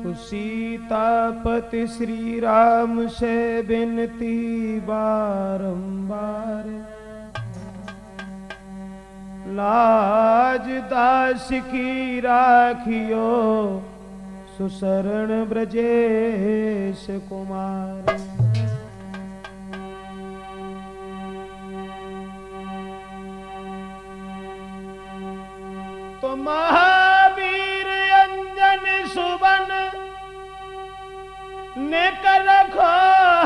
तो सीतापति श्री राम से बिनती बारंबार, लाज दास की राखियो सुशरण ब्रजेश कुमार। तो महावीर अंजन सुबन ने कर रखो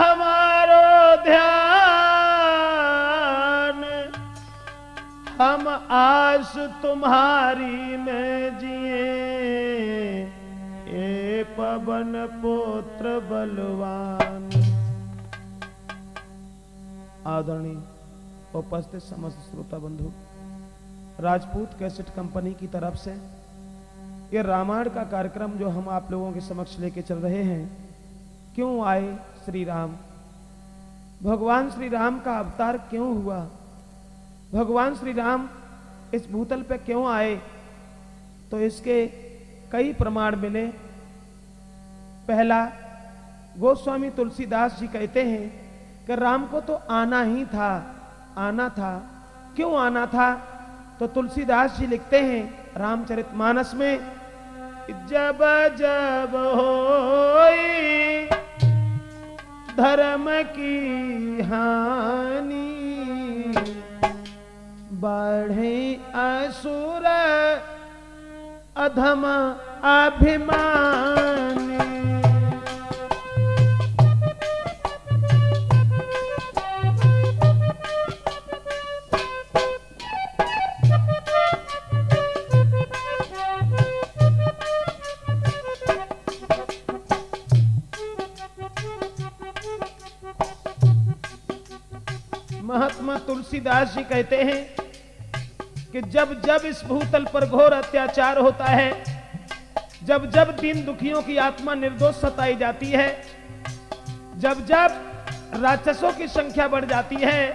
हमारो ध्यान, हम आस तुम्हारी में जिए ए पवन पुत्र बलवान। आदरणीय उपस्थित समस्त श्रोता बंधु, राजपूत कैसेट कंपनी की तरफ से ये रामायण का कार्यक्रम जो हम आप लोगों के समक्ष लेके चल रहे हैं, क्यों आए श्री राम, भगवान श्री राम का अवतार क्यों हुआ, भगवान श्री राम इस भूतल पे क्यों आए, तो इसके कई प्रमाण मिले। पहला, गोस्वामी तुलसीदास जी कहते हैं कि राम को तो आना ही था, आना था। क्यों आना था? तो तुलसीदास जी लिखते हैं रामचरितमानस में, जब जब होई धर्म की हानि, बढ़े असुर अधम अभिमानी। महात्मा तुलसीदास जी कहते हैं कि जब जब इस भूतल पर घोर अत्याचार होता है, जब जब दीन दुखियों की आत्मा निर्दोष सताई जाती है, जब जब राक्षसों की संख्या बढ़ जाती है,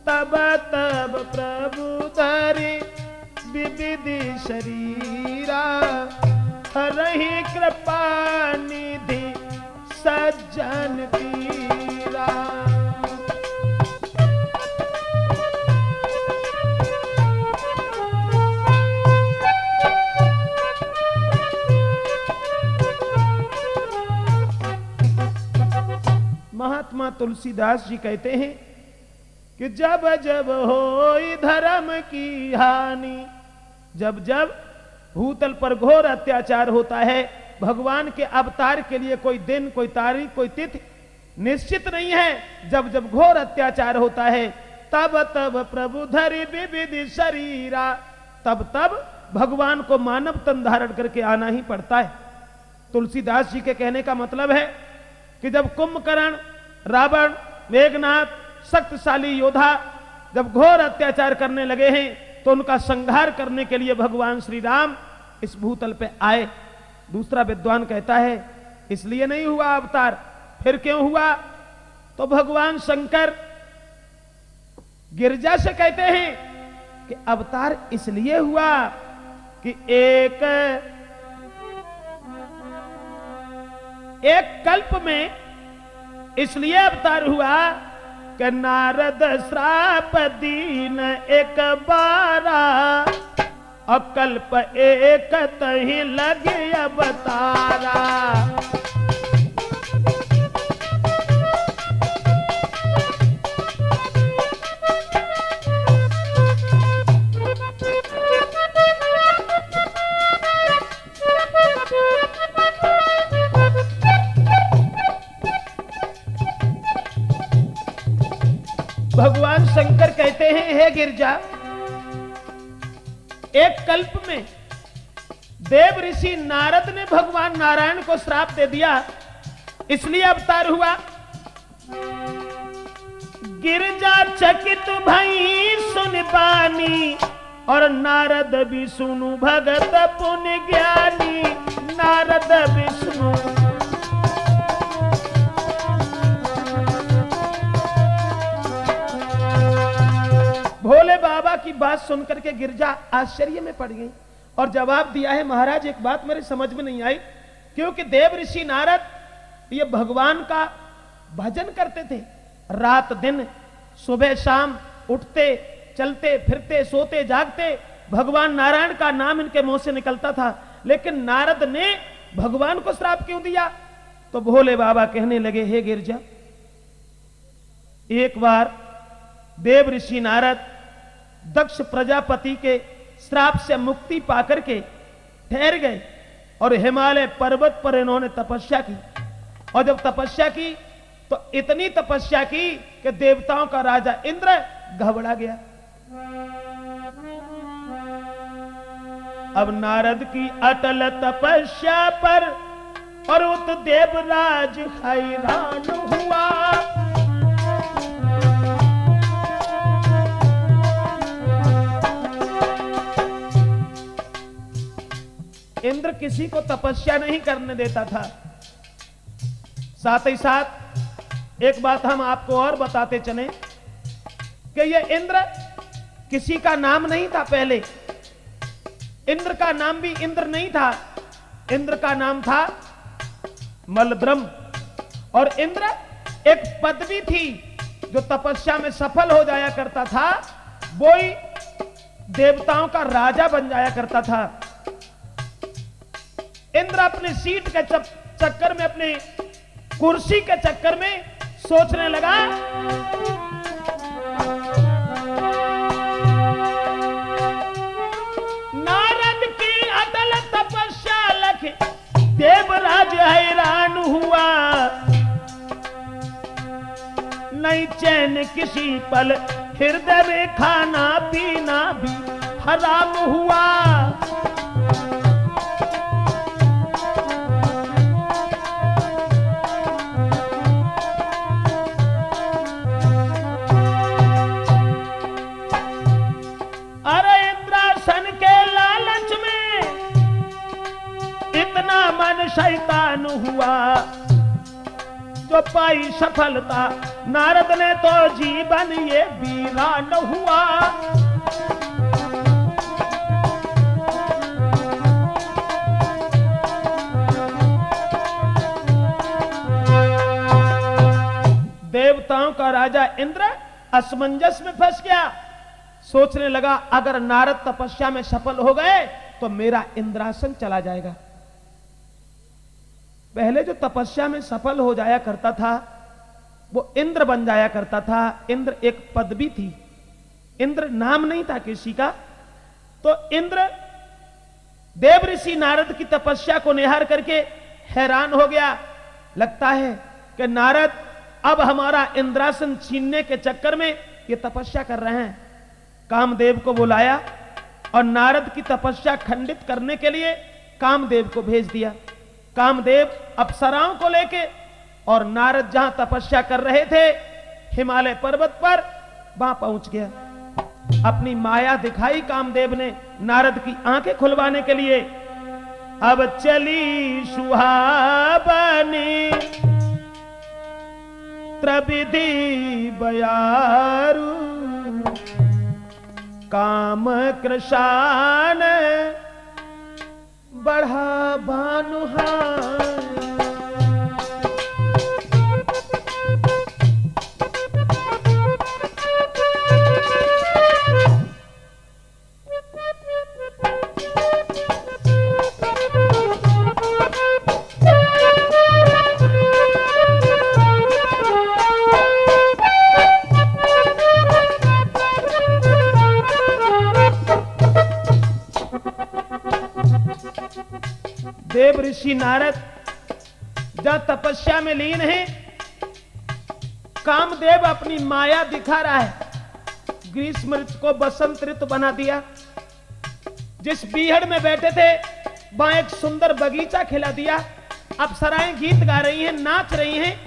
तब तब प्रभु धरि विविधि शरीरा, हरहि कृपा निधि सज्जन पीरा। महात्मा तुलसीदास जी कहते हैं कि जब जब होई धर्म की हानि, जब जब भूतल पर घोर अत्याचार होता है, भगवान के अवतार के लिए कोई दिन, कोई तारीख, कोई तिथि निश्चित नहीं है, जब जब घोर अत्याचार होता है, तब तब प्रभु धरि विविधि शरीरा, तब तब भगवान को मानव तन धारण करके आना ही पड़ता है। तुलसीदास जी के कहने का मतलब है कि जब कुंभकर्ण, रावण, मेघनाथ, शक्तिशाली योद्धा जब घोर अत्याचार करने लगे हैं, तो उनका संहार करने के लिए भगवान श्री राम इस भूतल पे आए। दूसरा विद्वान कहता है इसलिए नहीं हुआ अवतार, फिर क्यों हुआ? तो भगवान शंकर गिरजा से कहते हैं कि अवतार इसलिए हुआ कि एक कल्प में इसलिए अवतार हुआ कि नारद श्राप दीन एक बारा, अकल्प एक तही लगे अवतारा। भगवान शंकर कहते हैं हे गिरजा, एक कल्प में देव ऋषि नारद ने भगवान नारायण को श्राप दे दिया, इसलिए अवतार हुआ। गिरजा चकित भई सुन बानी, और नारद विष्णु भगत पुण्य ज्ञानी। नारद विष्णु भोले बाबा की बात सुनकर के गिरजा आश्चर्य में पड़ गई। और जवाब दिया है, महाराज एक बात मेरे समझ में नहीं आई, क्योंकि देव ऋषि नारद ये भगवान का भजन करते थे, रात दिन सुबह शाम उठते चलते फिरते सोते जागते भगवान नारायण का नाम इनके मुंह से निकलता था, लेकिन नारद ने भगवान को श्राप क्यों दिया? तो भोले बाबा कहने लगे, हे गिरजा, एक बार देव ऋषि नारद दक्ष प्रजापति के श्राप से मुक्ति पाकर के ठहर गए और हिमालय पर्वत पर इन्होंने तपस्या की। और जब तपस्या की तो इतनी तपस्या की कि देवताओं का राजा इंद्र घबरा गया। अब नारद की अटल तपस्या पर और उत देवराज हैरान हुआ। इंद्र किसी को तपस्या नहीं करने देता था। साथ ही साथ एक बात हम आपको और बताते चले कि यह इंद्र किसी का नाम नहीं था। पहले इंद्र का नाम भी इंद्र नहीं था, इंद्र का नाम था मलद्रम। और इंद्र एक पदवी थी जो तपस्या में सफल हो जाया करता था, वो ही देवताओं का राजा बन जाया करता था। इंद्र अपनी सीट के चक्कर में, अपनी कुर्सी के चक्कर में सोचने लगा, नारद की अटल तपस्या लख देवराज हैरान हुआ। नहीं चैन किसी पल, हृदय में खाना पीना भी हराम हुआ। मन शैतान हुआ जो पाई सफलता, नारद ने तो जीवन ये वीरान हुआ। देवताओं का राजा इंद्र असमंजस में फंस गया। सोचने लगा, अगर नारद तपस्या में सफल हो गए तो मेरा इंद्रासन चला जाएगा। पहले जो तपस्या में सफल हो जाया करता था वो इंद्र बन जाया करता था। इंद्र एक पदवी थी, इंद्र नाम नहीं था किसी का। तो इंद्र देव ऋषि नारद की तपस्या को निहार करके हैरान हो गया। लगता है कि नारद अब हमारा इंद्रासन छीनने के चक्कर में ये तपस्या कर रहे हैं। कामदेव को बुलाया और नारद की तपस्या खंडित करने के लिए कामदेव को भेज दिया। कामदेव अप्सराओं को लेके और नारद जहां तपस्या कर रहे थे हिमालय पर्वत पर, वहां पहुंच गया। अपनी माया दिखाई कामदेव ने नारद की आंखें खुलवाने के लिए। अब चली सुहावनी त्रिविधि बयारू, काम कृशान बढ़ा भानुहार। देव ऋषि नारद जब तपस्या में लीन है, कामदेव अपनी माया दिखा रहा है। ग्रीष्म ऋतु को बसंत ऋतु बना दिया। जिस बीहड़ में बैठे थे वहां एक सुंदर बगीचा खिला दिया। अप्सराएं गीत गा रही हैं, नाच रही हैं,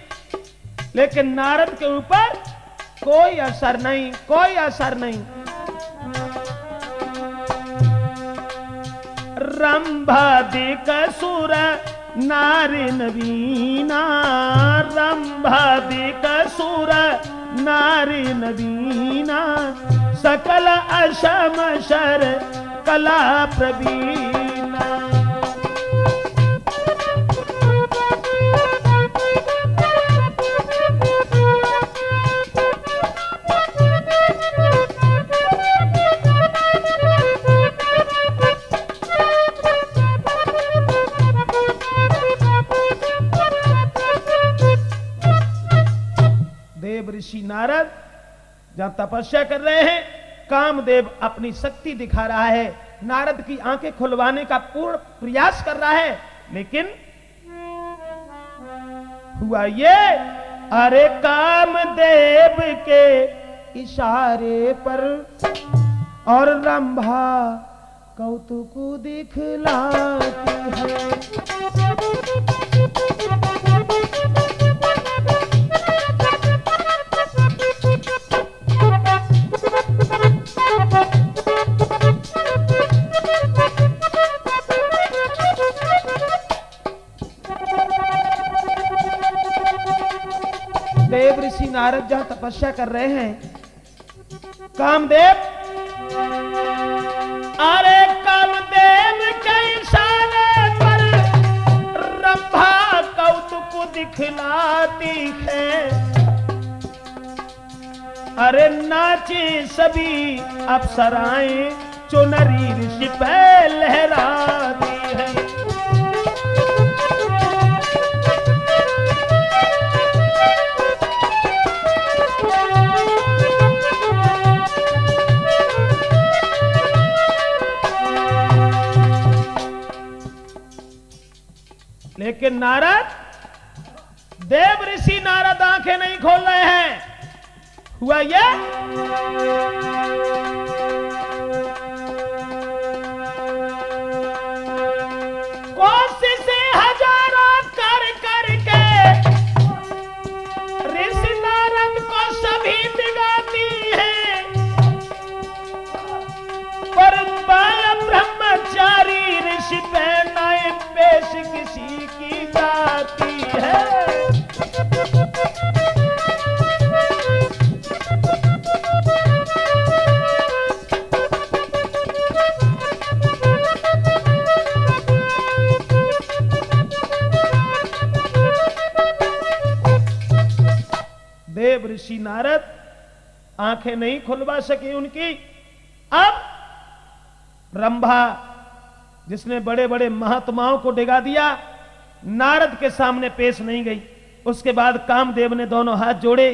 लेकिन नारद के ऊपर कोई असर नहीं, कोई असर नहीं। रंभादिक सुर नारी नवीना, रंभादिक सुर नारी नवीना, सकल असम शर कला प्रवीणा। देव ऋषि नारद जहां तपस्या कर रहे हैं, कामदेव अपनी शक्ति दिखा रहा है, नारद की आंखें खुलवाने का पूर्ण प्रयास कर रहा है, लेकिन हुआ ये, अरे कामदेव के इशारे पर और रंभा कौतुक दिखलाती है। देव ऋषि नारद जहां तपस्या कर रहे हैं, कामदेव, अरे कामदेव के इशारे पर रंभा कौतुक दिखलाती है। अरे नाचे सभी अप्सराएं, चुनरी ऋषि पे लहराती है। लेकिन नारद, देव ऋषि नारद आंखें नहीं खोल रहे हैं। हुआ ये, कोशिशें हजारों कर करके ऋषि नारद को सभी दिगाती है, पर ब्रह्मचारी ऋषि पे नए पेश किसी की जाती है। देव ऋषि नारद आंखें नहीं खुलवा सके उनकी। अब रंभा, जिसने बड़े बड़े महात्माओं को डिगा दिया, नारद के सामने पेश नहीं गई। उसके बाद कामदेव ने दोनों हाथ जोड़े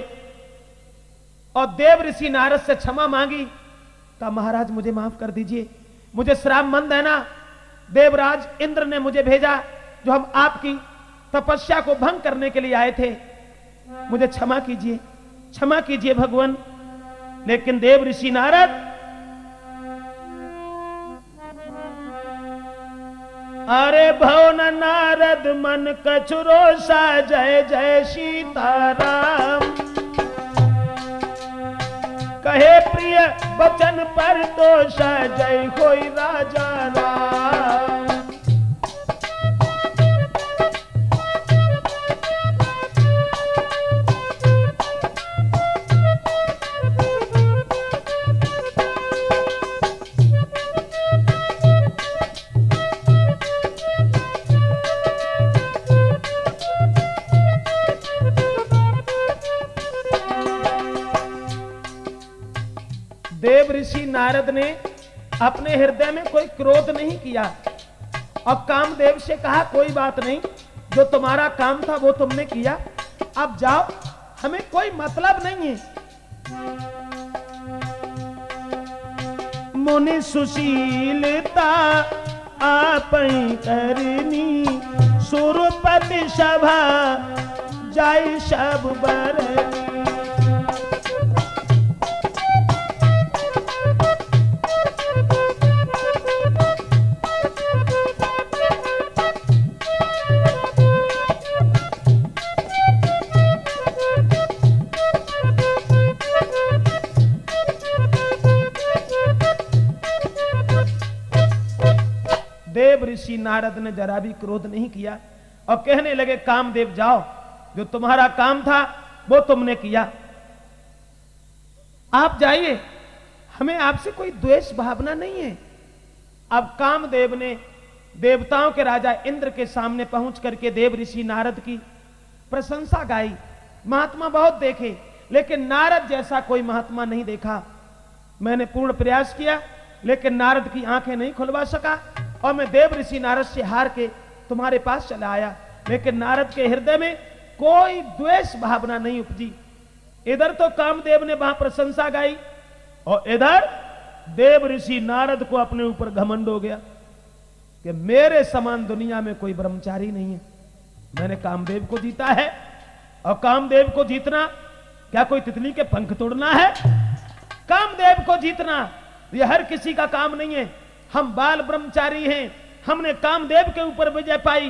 और देव ऋषि नारद से क्षमा मांगी। कहा, महाराज मुझे माफ कर दीजिए, मुझे श्राप मत देना। देवराज इंद्र ने मुझे भेजा, जो हम आपकी तपस्या को भंग करने के लिए आए थे, मुझे क्षमा कीजिए, क्षमा कीजिए भगवान। लेकिन देव ऋषि नारद, अरे भवन नारद मन कछुरोसा, जय जय सीताराम। कहे प्रिय वचन पर दोषा, जय होई राजा राम। देव ऋषि नारद ने अपने हृदय में कोई क्रोध नहीं किया और कामदेव से कहा, कोई बात नहीं, जो तुम्हारा काम था वो तुमने किया, अब जाओ, हमें कोई मतलब नहीं है। मुनि सुशीलता आपई करनी, सुरपति सभा जाय सब बरनी। देव ऋषि नारद ने जरा भी क्रोध नहीं किया और कहने लगे, कामदेव जाओ, जो तुम्हारा काम था वो तुमने किया, आप जाइए, हमें आपसे कोई द्वेष भावना नहीं है। अब कामदेव ने देवताओं के राजा इंद्र के सामने पहुंच करके देव ऋषि नारद की प्रशंसा गाई। महात्मा बहुत देखे, लेकिन नारद जैसा कोई महात्मा नहीं देखा। मैंने पूर्ण प्रयास किया, लेकिन नारद की आंखें नहीं खुलवा सका, और मैं देव ऋषि नारद से हार के तुम्हारे पास चला आया। लेकिन नारद के हृदय में कोई द्वेष भावना नहीं उपजी। इधर तो कामदेव ने वहां प्रशंसा गाई, और इधर देव ऋषि नारद को अपने ऊपर घमंड हो गया कि मेरे समान दुनिया में कोई ब्रह्मचारी नहीं है। मैंने कामदेव को जीता है, और कामदेव को जीतना क्या कोई तितली के पंख तोड़ना है? कामदेव को जीतना यह हर किसी का काम नहीं है। हम बाल ब्रह्मचारी हैं, हमने कामदेव के ऊपर विजय पाई।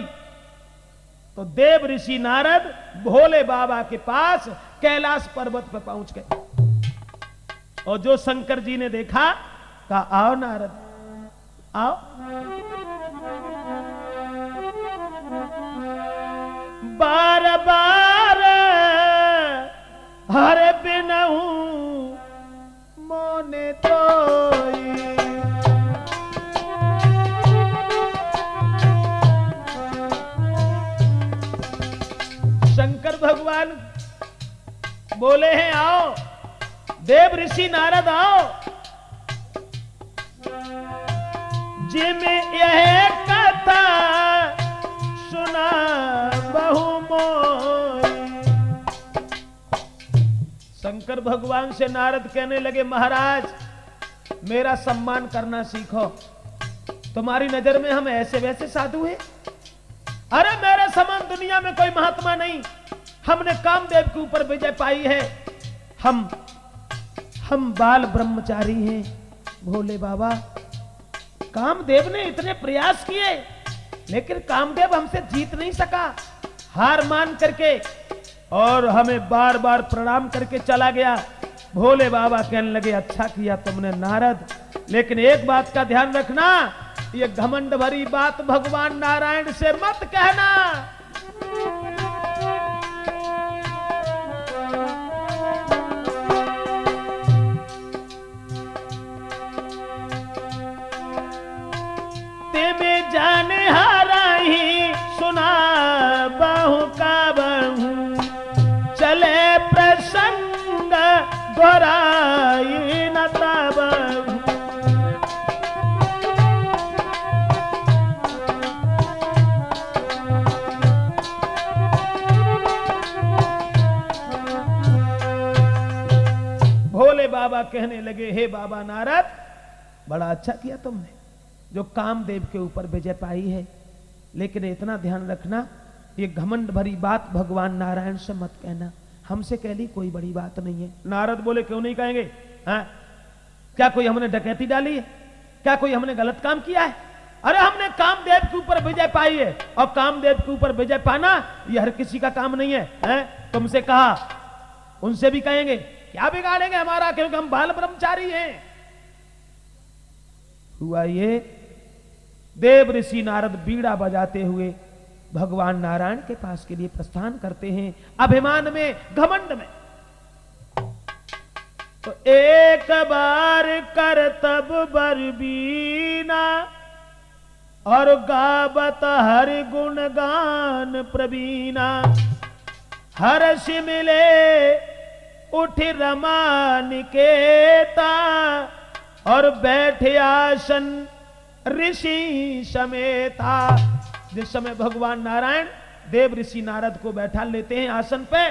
तो देव ऋषि नारद भोले बाबा के पास कैलाश पर्वत पर पहुंच गए, और जो शंकर जी ने देखा, कहा आओ नारद आओ। बार बार हरे बिनहू मोने तोई। शंकर भगवान बोले हैं आओ, देव ऋषि नारद आओ। जिमें यह कथा सुना बहु मोई। शंकर भगवान से नारद कहने लगे, महाराज मेरा सम्मान करना सीखो। तुम्हारी नजर में हम ऐसे वैसे साधु हैं? अरे मेरे समान दुनिया में कोई महात्मा नहीं। हमने कामदेव के ऊपर विजय पाई है। हम बाल ब्रह्मचारी हैं। भोले बाबा, कामदेव ने इतने प्रयास किए, लेकिन कामदेव हमसे जीत नहीं सका। हार मान करके और हमें बार बार प्रणाम करके चला गया। भोले बाबा कहने लगे, अच्छा किया तुमने नारद, लेकिन एक बात का ध्यान रखना, ये घमंड भरी बात भगवान नारायण से मत कहना। तेमे जाने हारा ही सुना बहु का बहु, चले प्रसंग दोहराई न तब। भोले बाबा कहने लगे, हे बाबा नारद, बड़ा अच्छा किया तुमने जो कामदेव के ऊपर विजय पाई है, लेकिन इतना ध्यान रखना, ये घमंड भरी बात भगवान नारायण से मत कहना। हमसे कह ली कोई बड़ी बात नहीं है। नारद बोले, क्यों नहीं कहेंगे? हाँ, क्या कोई हमने डकैती डाली है? क्या कोई हमने गलत काम किया है? अरे हमने कामदेव के ऊपर विजय पाई है, और कामदेव के ऊपर विजय पाना यह हर किसी का काम नहीं है, हैं? तुमसे कहा, उनसे भी कहेंगे, क्या बिगाड़ेंगे हमारा, क्योंकि हम बाल ब्रह्मचारी हैं। हुआ ये, देव ऋषि नारद बीड़ा बजाते हुए भगवान नारायण के पास के लिए प्रस्थान करते हैं, अभिमान में, घमंड में। तो एक बार कर तब बरबीना, और गावत हर गुण गान प्रवीणा। हर्ष मिले उठ रमा निकेता, और बैठे आसन ऋषि समेता। जिस समय भगवान नारायण देव ऋषि नारद को बैठा लेते हैं आसन पे,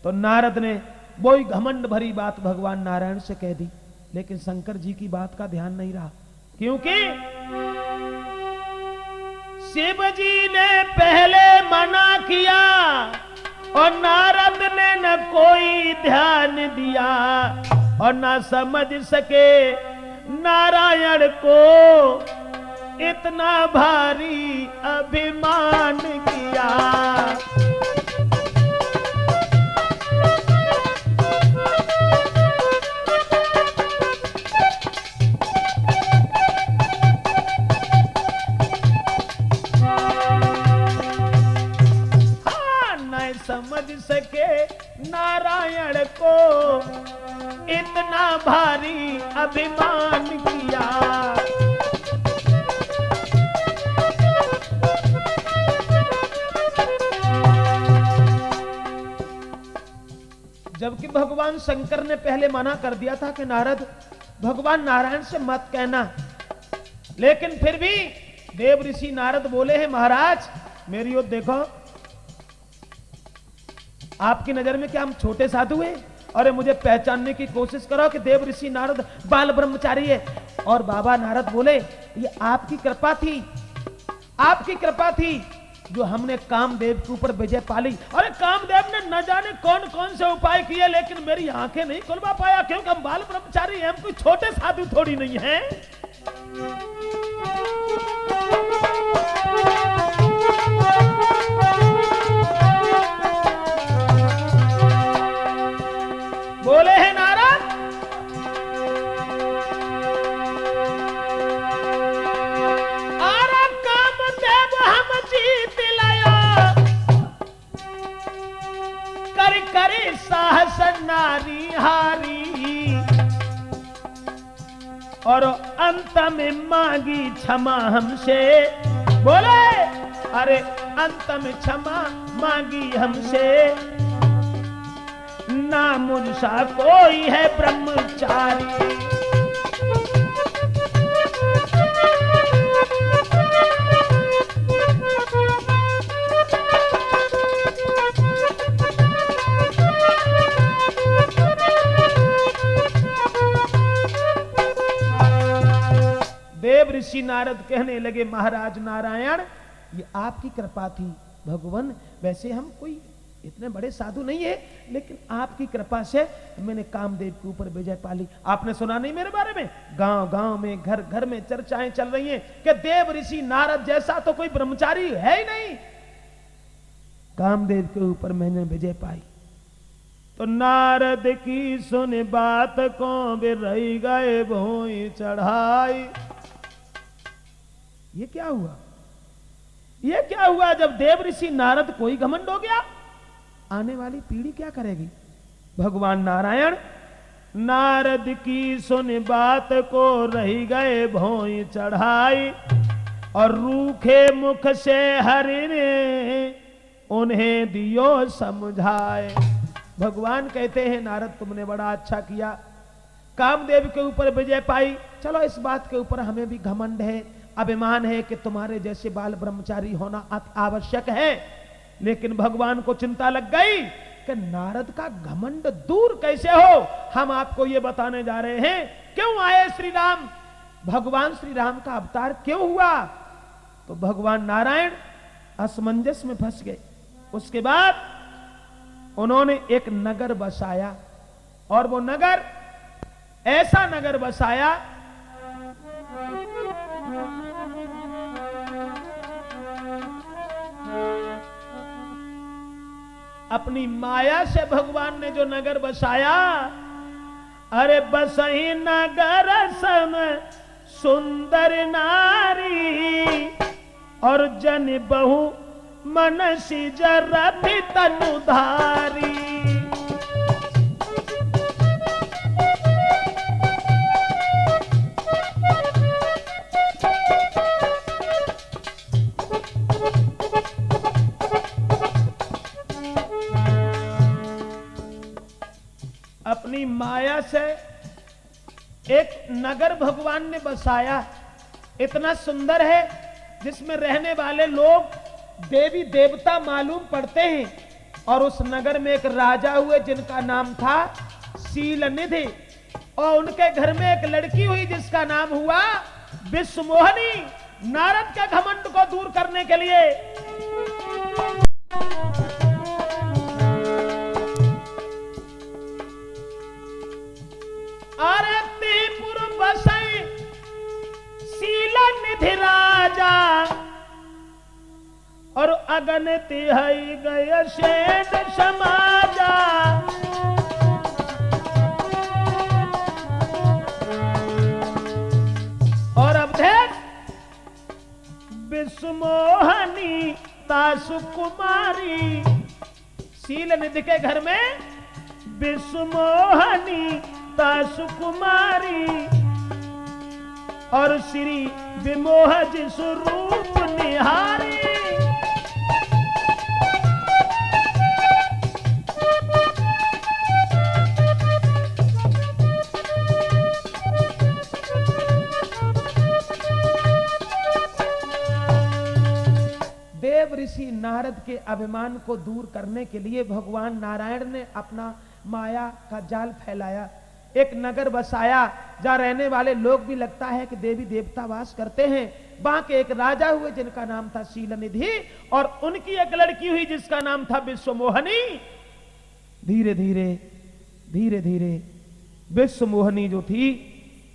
तो नारद ने वही घमंड भरी बात भगवान नारायण से कह दी, लेकिन शंकर जी की बात का ध्यान नहीं रहा, क्योंकि शिव जी ने पहले मना किया और नारद ने न कोई ध्यान दिया, और न समझ सके नारायण को इतना भारी अभिमान किया। हाँ, न समझ सके नारायण को इतना भारी अभिमान किया। जबकि भगवान शंकर ने पहले मना कर दिया था कि नारद भगवान नारायण से मत कहना, लेकिन फिर भी देव ऋषि नारद बोले हैं महाराज मेरी ओर देखो, आपकी नजर में क्या हम छोटे साधु हैं? अरे मुझे पहचानने की कोशिश करो कि देव ऋषि नारद बाल ब्रह्मचारी है। और बाबा नारद बोले ये आपकी कृपा थी, आपकी कृपा थी जो हमने कामदेव के ऊपर विजय पाली। अरे कामदेव ने न जाने कौन कौन से उपाय किए, लेकिन मेरी आंखें नहीं खुलवा पाया, क्योंकि हम बाल ब्रह्मचारी हैं, हम कोई छोटे साधु थोड़ी नहीं हैं। बोले हैं नारद अरे कामदेव हम जीत लाया, कर करे साहस नारी हारी, और अंत में मांगी क्षमा हमसे। बोले अरे अंत में क्षमा मांगी हमसे, ना मुझसा कोई है ब्रह्मचारी। देव ऋषि नारद कहने लगे महाराज नारायण ये आपकी कृपा थी भगवान, वैसे हम कोई इतने बड़े साधु नहीं है, लेकिन आपकी कृपा से मैंने कामदेव के ऊपर विजय पाली। आपने सुना नहीं मेरे बारे में? गांव गांव में घर घर में चर्चाएं चल रही हैं कि देव ऋषि नारद जैसा तो कोई ब्रह्मचारी है ही नहीं, कामदेव के ऊपर मैंने विजय पाई। तो नारद की सुन बात को भी रही गए भोई चढ़ाई। ये क्या हुआ? ये क्या हुआ? जब देव ऋषि नारद कोई घमंड हो गया, आने वाली पीढ़ी क्या करेगी? भगवान नारायण नारद की सुन बात को रही गए भोई चढ़ाई, और रूखे मुख से हरि ने उन्हें दियो समझाए। भगवान कहते हैं नारद तुमने बड़ा अच्छा किया, कामदेव के ऊपर विजय पाई। चलो इस बात के ऊपर हमें भी घमंड है, अभिमान है कि तुम्हारे जैसे बाल ब्रह्मचारी होना आवश्यक है, लेकिन भगवान को चिंता लग गई कि नारद का घमंड दूर कैसे हो। हम आपको यह बताने जा रहे हैं क्यों आए श्री राम, भगवान श्री राम का अवतार क्यों हुआ। तो भगवान नारायण असमंजस में फंस गए। उसके बाद उन्होंने एक नगर बसाया, और वो नगर ऐसा नगर बसाया अपनी माया से भगवान ने जो नगर बसाया। अरे बसही नगर सम सुंदर नारी, और जन बहु मनसी जरति तनुधारी। अपनी माया से एक नगर भगवान ने बसाया, इतना सुंदर है जिसमें रहने वाले लोग देवी देवता मालूम पड़ते हैं। और उस नगर में एक राजा हुए जिनका नाम था शीलनिधि, और उनके घर में एक लड़की हुई जिसका नाम हुआ विश्वमोहनी। नारद के घमंड को दूर करने के लिए अरे त्रिपुर बसई शीलनिधि राजा, और अगन तिहई गय शेष समाजा। और अब देख विश्वमोहनी तासु कुमारी, शीलनिधि के घर में विश्वमोहनी तासु कुमारी, और श्री विमोह जिसु रूप निहारी। ऋषि नारद के अभिमान को दूर करने के लिए भगवान नारायण ने अपना माया का जाल फैलाया, एक नगर बसाया जहां रहने वाले लोग भी लगता है कि देवी देवता वास करते हैं। वहां के एक राजा हुए जिनका नाम था शीलनिधि, और उनकी एक लड़की हुई जिसका नाम था विश्वमोहनी। धीरे धीरे धीरे धीरे विश्वमोहनी जो थी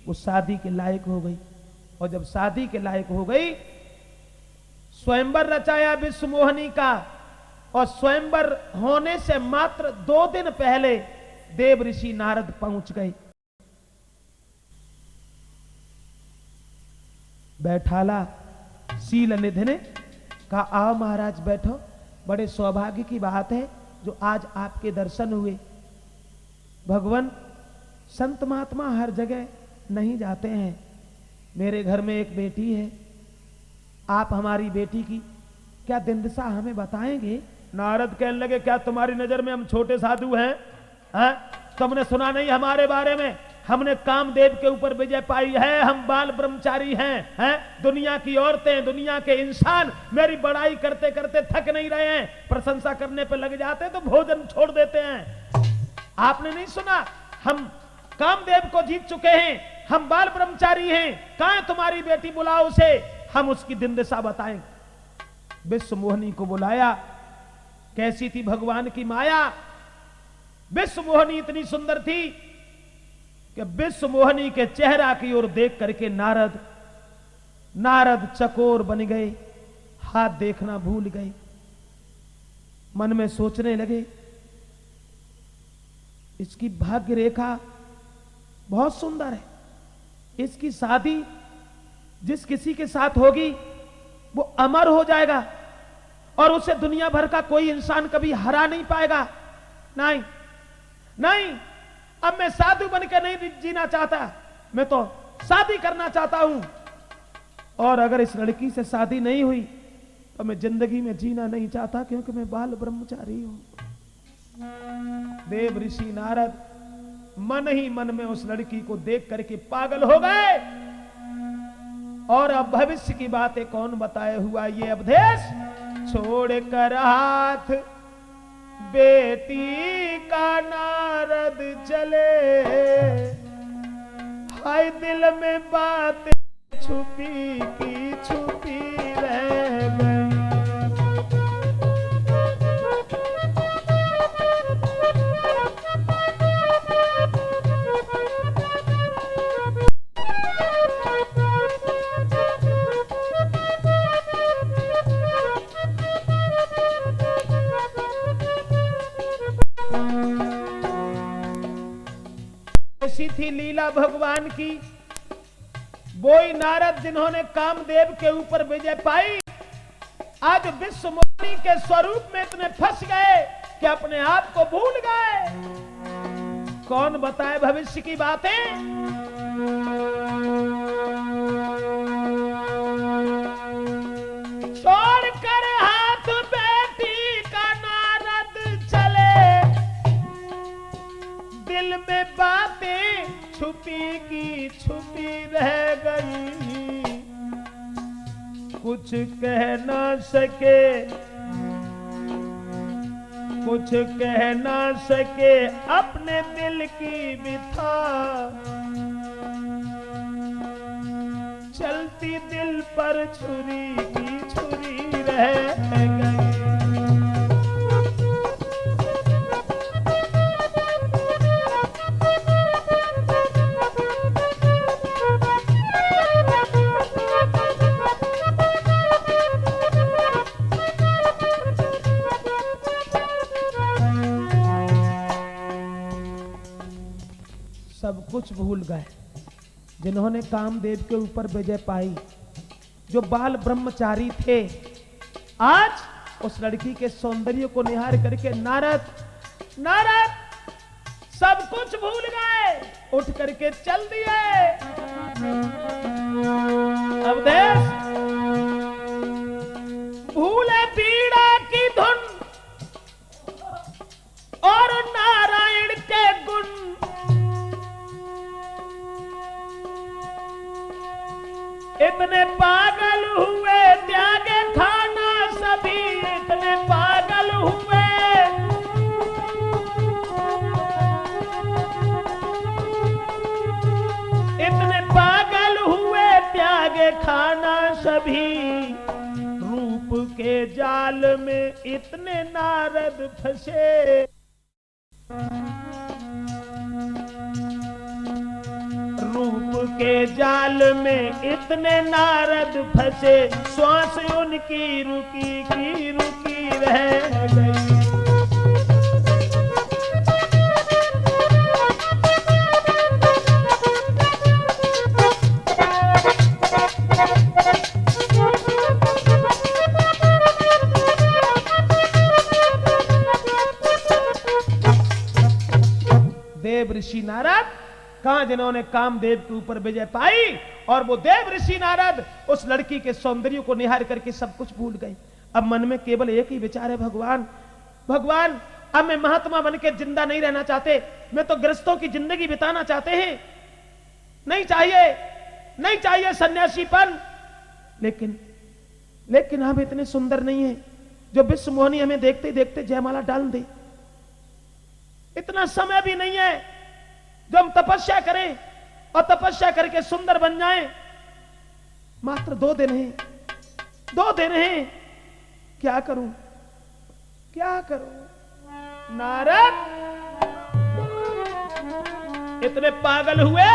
वो शादी के लायक हो गई, और जब शादी के लायक हो गई, स्वयंवर रचाया विश्वमोहनी का, और स्वयंवर होने से मात्र 2 दिन पहले देव ऋषि नारद पहुंच गए। बैठाला शीलनिधि ने कहा, आओ महाराज बैठो, बड़े सौभाग्य की बात है जो आज आपके दर्शन हुए। भगवान संत महात्मा हर जगह नहीं जाते हैं, मेरे घर में एक बेटी है, आप हमारी बेटी की क्या दिनदशा हमें बताएंगे? नारद कहने लगे, क्या तुम्हारी नजर में हम छोटे साधु हैं? तुमने सुना नहीं हमारे बारे में? हमने कामदेव के ऊपर विजय पाई है, हम बाल ब्रह्मचारी हैं, दुनिया की औरतें, दुनिया के इंसान मेरी बड़ाई करते करते थक नहीं रहे हैं, प्रशंसा करने पे लग जाते हैं तो भोजन छोड़ देते हैं। आपने नहीं सुना, हम कामदेव को जीत चुके हैं, हम बाल ब्रह्मचारी हैं, कहां है तुम्हारी बेटी? बुलाओ उसे, हम उसकी दिन दिशा बताएंगे। विश्वमोहनी को बुलाया। कैसी थी भगवान की माया? विश्वमोहनी इतनी सुंदर थी कि विश्वमोहनी के चेहरा की ओर देख करके नारद चकोर बन गए, हाथ देखना भूल गए, मन में सोचने लगे, इसकी भाग्य रेखा बहुत सुंदर है, इसकी शादी जिस किसी के साथ होगी वो अमर हो जाएगा और उसे दुनिया भर का कोई इंसान कभी हरा नहीं पाएगा। नहीं नहीं, अब मैं साधु बनकर नहीं जीना चाहता, मैं तो शादी करना चाहता हूं, और अगर इस लड़की से शादी नहीं हुई तो मैं जिंदगी में जीना नहीं चाहता, क्योंकि मैं बाल ब्रह्मचारी हूं। देव ऋषि नारद मन ही मन में उस लड़की को देख करके पागल हो गए। और अब भविष्य की बातें कौन बताए हुआ ये अवधेश? छोड़ कर हाथ बेटी का नारद चले, हाय दिल में बात छुपी की छुपी रह गई। ऐसी थी लीला भगवान की। वही नारद जिन्होंने कामदेव के ऊपर विजय पाई, आज विश्वमोहनी के स्वरूप में इतने फंस गए कि अपने आप को भूल गए। कौन बताए भविष्य की बातें? छोड़कर हाथ बेटी का नारद चले, दिल में बातें छुपी की छुपी रह गई। कुछ कह ना सके, कुछ कह ना सके अपने दिल की बिथा, चलती दिल पर छुरी की छुरी रह गई। सब कुछ भूल गए जिन्होंने कामदेव के ऊपर विजय पाई, जो बाल ब्रह्मचारी थे। आज उस लड़की के सौंदर्य को निहार करके नारद सब कुछ भूल गए, उठ करके चल दिए। अवधेश भूले पीड़ा की धुन और नारायण के गुण, इतने पागल हुए त्यागे खाना सभी देखा ना सभी, रूप के जाल में इतने नारद फंसे। रूप के जाल में इतने नारद फंसे, श्वास उनकी रुकी की रुकी रह गई। देव ऋषि नारद कहां जिन्होंने कामदेव के ऊपर विजय पाई, और वो देव ऋषि नारद उस लड़की के सौंदर्य को निहार करके सब कुछ भूल गए। अब मन में केवल एक ही विचार है, भगवान भगवान अब मैं महात्मा बन के जिंदा नहीं रहना चाहते, मैं तो गृहस्थों की जिंदगी बिताना चाहते हैं, नहीं चाहिए नहीं चाहिए सन्यासीपन। लेकिन हम इतने सुंदर नहीं है जो विश्व मोहिनी हमें देखते देखते जयमाला डाल दे। इतना समय भी नहीं है जो हम तपस्या करें और तपस्या करके सुंदर बन जाएं। मात्र 2 दिन हैं, 2 दिन हैं, क्या करूं क्या करूं। नारद इतने पागल हुए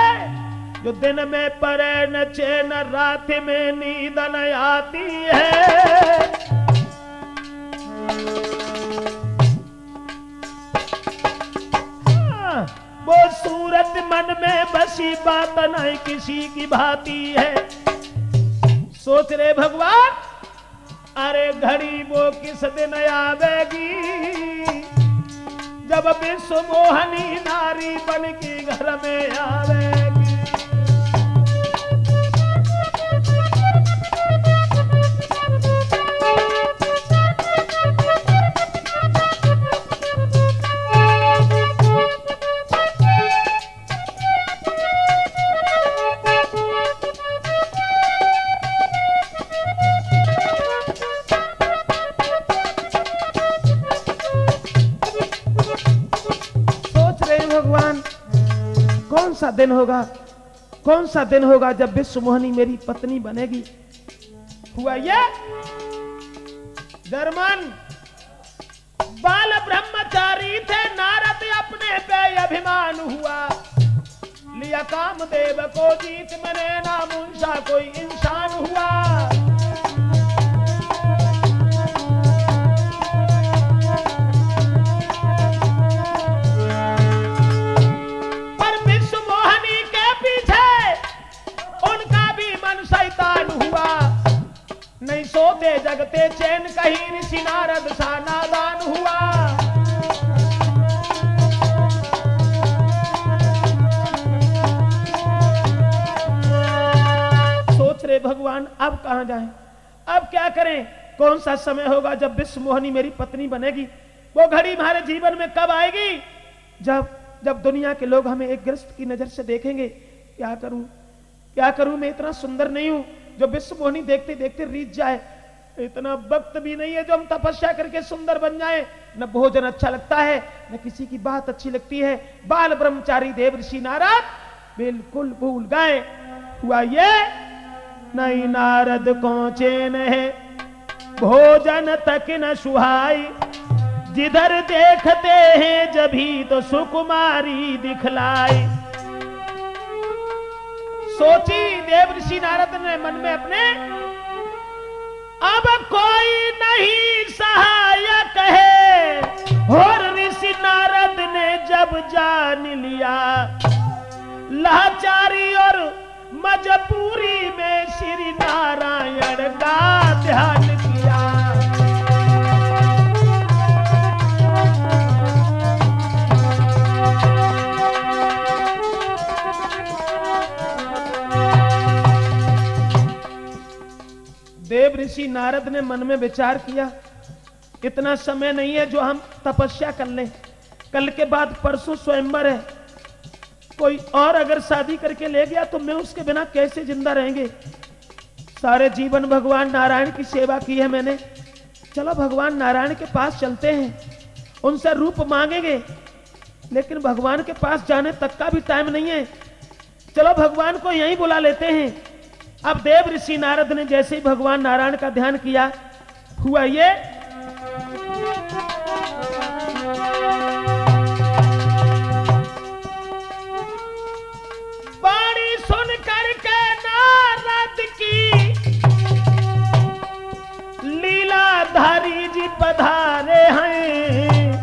जो दिन में परे न चैन, रात में नींद न आती है। वो सूरत मन में बसी बात नहीं किसी की भाती है। सोच रहे भगवान, अरे घड़ी वो किस दिन आवेगी जब विश्व मोहनी नारी बन के घर में आवेगी। कौन सा दिन होगा जब विश्व मोहिनी मेरी पत्नी बनेगी। हुआ ये धर्मन बाल ब्रह्मचारी थे, नारद अपने पे अभिमान हुआ, लिया कामदेव को जीत, मने नामुंसा कोई इंसान हुआ। नहीं सोते जगते चैन, कहीं ऋषि नारद सा नादान हुआ। सोच रहे भगवान अब कहां जाएं, अब क्या करें, कौन सा समय होगा जब विश्व मोहिनी मेरी पत्नी बनेगी। वो घड़ी हमारे जीवन में कब आएगी जब दुनिया के लोग हमें एक गृहस्थ की नजर से देखेंगे। क्या करूं, मैं इतना सुंदर नहीं हूं जो विश्व मोहिनी देखते देखते रीझ जाए। इतना वक्त भी नहीं है जो हम तपस्या करके सुंदर बन जाए। न भोजन अच्छा लगता है, न किसी की बात अच्छी लगती है। बाल ब्रह्मचारी देव ऋषि नारद बिल्कुल भूल गए। हुआ ये नहीं नारद को चैन है, भोजन तक न सुहाई, जिधर देखते हैं जभी तो सुकुमारी दिखलाई। सोची देव ऋषि नारद ने मन में अपने, अब कोई नहीं सहायक है। और ऋषि नारद ने जब जान लिया, लाचारी और मजबूरी में श्री नारायण का ध्यान किया। देव ऋषि नारद ने मन में विचार किया, इतना समय नहीं है जो हम तपस्या कर लें। कल के बाद परसों स्वयंवर है, कोई और अगर शादी करके ले गया तो मैं उसके बिना कैसे जिंदा रहेंगे। सारे जीवन भगवान नारायण की सेवा की है मैंने, चलो भगवान नारायण के पास चलते हैं, उनसे रूप मांगेंगे। लेकिन भगवान के पास जाने तक का भी टाइम नहीं है, चलो भगवान को यहीं बुला लेते हैं। अब देव ऋषि नारद ने जैसे ही भगवान नारायण का ध्यान किया, हुआ ये, वाणी सुन करके नारद की लीलाधारी जी पधारे हैं,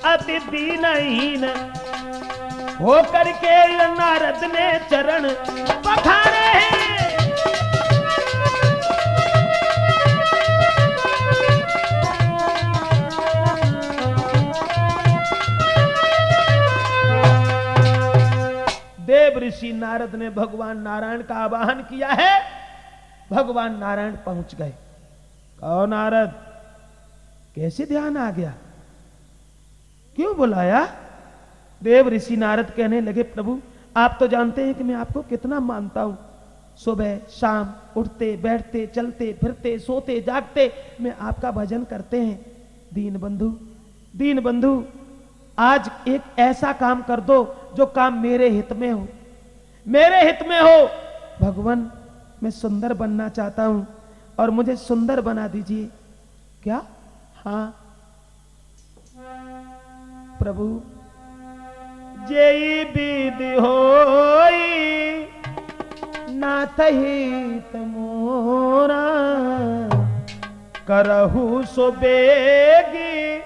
अति दीनहीन हो करके नारद ने चरण पखारे हैं। देव ऋषि नारद ने भगवान नारायण का आवाहन किया है, भगवान नारायण पहुंच गए। कहो नारद, कैसे ध्यान आ गया, क्यों बुलाया? देव ऋषि नारद कहने लगे, प्रभु आप तो जानते हैं कि मैं आपको कितना मानता हूं। सुबह शाम उठते बैठते चलते फिरते सोते जागते मैं आपका भजन करते हैं। दीन बंधु, दीन बंधु, आज एक ऐसा काम कर दो जो काम मेरे हित में हो, मेरे हित में हो। भगवान, मैं सुंदर बनना चाहता हूं और मुझे सुंदर बना दीजिए। क्या? हाँ प्रभु, जेई विधि होई नाथ हित मोरा, करहु सो बेगी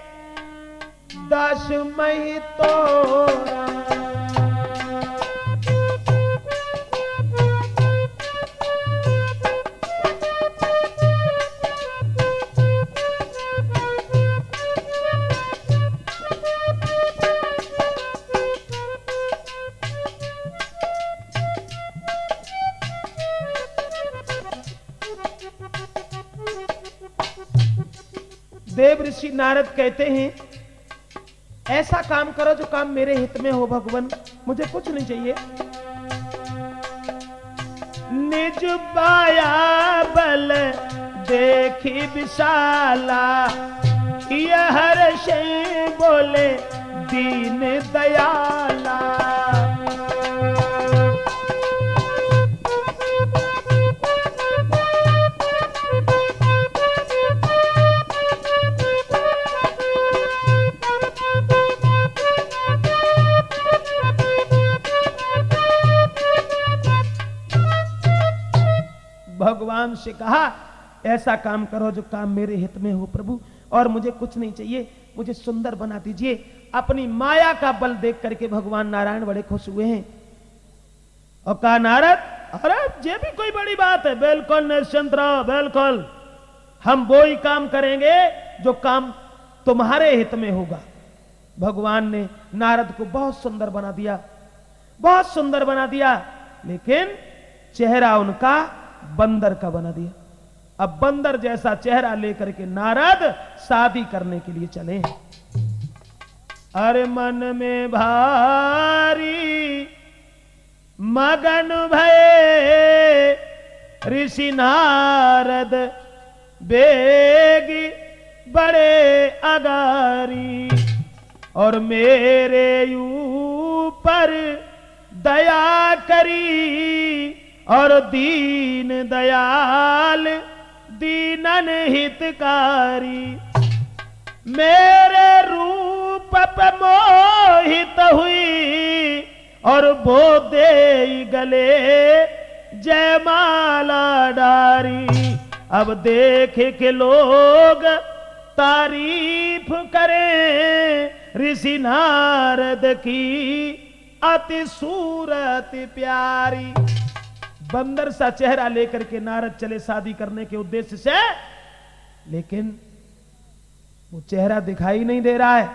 दस मही तोरा। देव ऋषि नारद कहते हैं, ऐसा काम करो जो काम मेरे हित में हो। भगवान, मुझे कुछ नहीं चाहिए। निज बाया बल देखी विशाला, यह हर्ष बोले दीन दयाला। भगवान से कहा, ऐसा काम करो जो काम मेरे हित में हो प्रभु, और मुझे कुछ नहीं चाहिए, मुझे सुंदर बना दीजिए। अपनी माया का बल देख करके भगवान नारायण बड़े खुश हुए हैं और कहा, नारद, अरे ये भी कोई बड़ी बात है, बिल्कुल निश्चिंत रहो, बिल्कुल हम वो ही काम करेंगे जो काम तुम्हारे हित में होगा। भगवान ने नारद को बहुत सुंदर बना दिया, बहुत सुंदर बना दिया, लेकिन चेहरा उनका बंदर का बना दिया। अब बंदर जैसा चेहरा लेकर के नारद शादी करने के लिए चले हैं। अरे मन में भारी मगन भये ऋषि नारद, बेगी बड़े अगारी, और मेरे ऊपर दया करी, और दीन दयाल दीनन हितकारी। मेरे रूप पे मोहित हुई, और वो दे गले जयमाला डारी। अब देखे के लोग तारीफ करें ऋषि नारद की, अति सूरत प्यारी। बंदर सा चेहरा लेकर के नारद चले शादी करने के उद्देश्य से, लेकिन वो चेहरा दिखाई नहीं दे रहा है।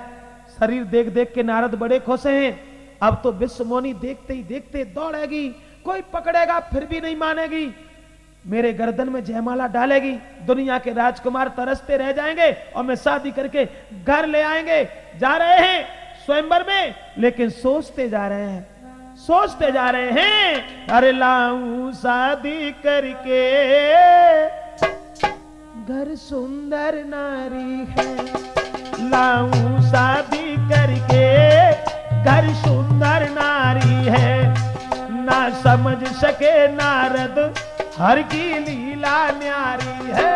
शरीर देख देख के नारद बड़े खुश हैं। अब तो विश्वमोनी देखते ही देखते दौड़ेगी, कोई पकड़ेगा फिर भी नहीं मानेगी, मेरे गर्दन में जयमाला डालेगी, दुनिया के राजकुमार तरसते रह जाएंगे और मैं शादी करके घर ले आएंगे। जा रहे हैं स्वयंवर में, लेकिन सोचते जा रहे हैं, सोचते जा रहे हैं, अरे लाऊं शादी करके घर सुंदर नारी है, लाऊं शादी करके घर सुंदर नारी है, ना समझ सके नारद हर की लीला न्यारी है।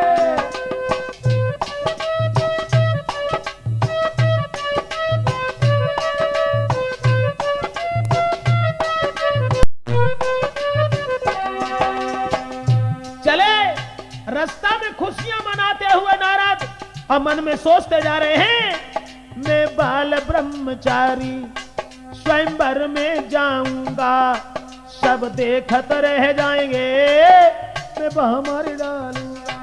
चले रास्ता में खुशियां मनाते हुए नारद और मन में सोचते जा रहे हैं, मैं बाल ब्रह्मचारी स्वयंवर में जाऊंगा, सब देखत रह जाएंगे, मैं बाह मार डालूंगा।